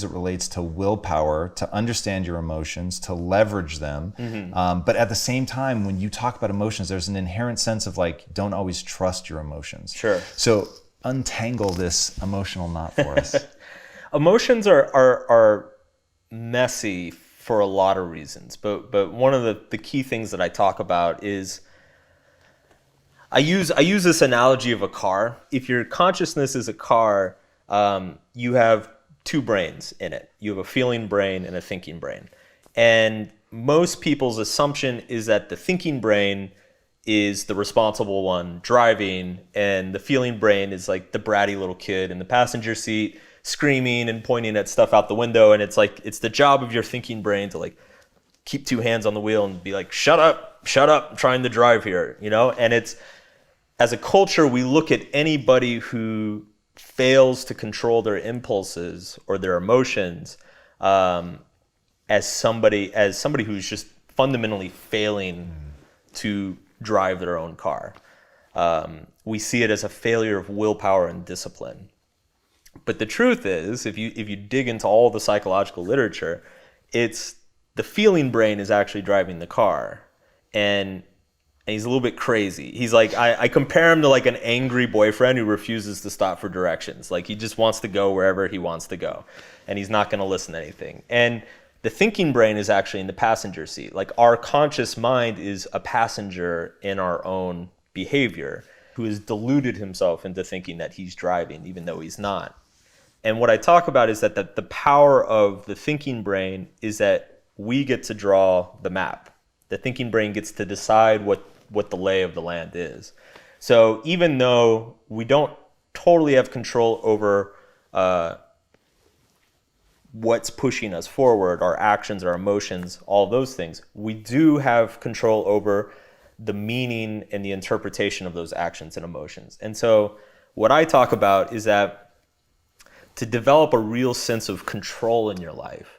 it relates to willpower, to understand your emotions, to leverage them. But at the same time, when you talk about emotions, there's an inherent sense of like, don't always trust your emotions. Sure. So untangle this emotional knot for us. Emotions are messy for a lot of reasons, but one of the key things that I talk about is I use this analogy of a car. If your consciousness is a car, you have two brains in it. You have a feeling brain and a thinking brain. And most people's assumption is that the thinking brain is the responsible one driving, and the feeling brain is like the bratty little kid in the passenger seat screaming and pointing at stuff out the window. And it's like, it's the job of your thinking brain to like keep two hands on the wheel and be like, shut up, I'm trying to drive here, you know? And it's, as a culture, we look at anybody who fails to control their impulses or their emotions as somebody who's just fundamentally failing to drive their own car. We see it as a failure of willpower and discipline. But the truth is, if you dig into all the psychological literature, it's the feeling brain is actually driving the car, and he's a little bit crazy. He's like, I compare him to like an angry boyfriend who refuses to stop for directions. Like he just wants to go wherever he wants to go, and he's not going to listen to anything. And the thinking brain is actually in the passenger seat. Like our conscious mind is a passenger in our own behavior who has deluded himself into thinking that he's driving, even though he's not. And what I talk about is that the power of the thinking brain is that we get to draw the map. The thinking brain gets to decide what the lay of the land is. So even though we don't totally have control over what's pushing us forward, our actions, our emotions, all those things, we do have control over the meaning and the interpretation of those actions and emotions. And so what I talk about is that to develop a real sense of control in your life,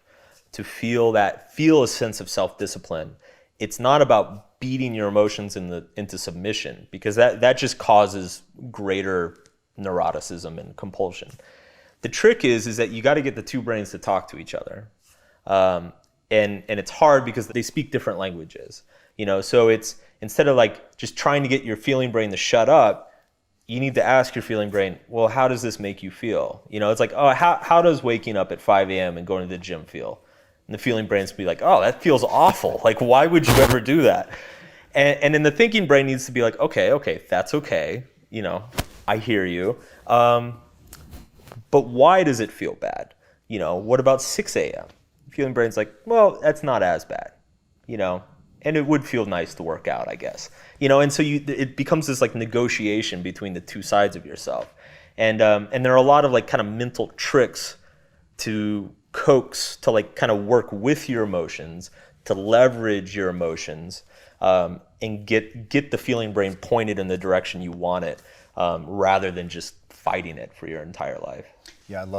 to feel a sense of self-discipline, it's not about beating your emotions into submission, because that just causes greater neuroticism and compulsion. The trick is that you got to get the two brains to talk to each other, and it's hard because they speak different languages. You know, so it's instead of like just trying to get your feeling brain to shut up, you need to ask your feeling brain, well, how does this make you feel? You know, it's like, oh, how does waking up at 5 a.m. and going to the gym feel? And the feeling brain's be like, oh, that feels awful. Like, why would you ever do that? And then the thinking brain needs to be like, okay, that's okay. You know, I hear you. But why does it feel bad? You know, what about 6 a.m.? The feeling brain's like, well, that's not as bad, you know, and it would feel nice to work out, I guess. You know, and so it becomes this like negotiation between the two sides of yourself. And there are a lot of like kind of mental tricks to coax, to like kind of work with your emotions, to leverage your emotions, and get the feeling brain pointed in the direction you want it, rather than just fighting it for your entire life. Yeah, I love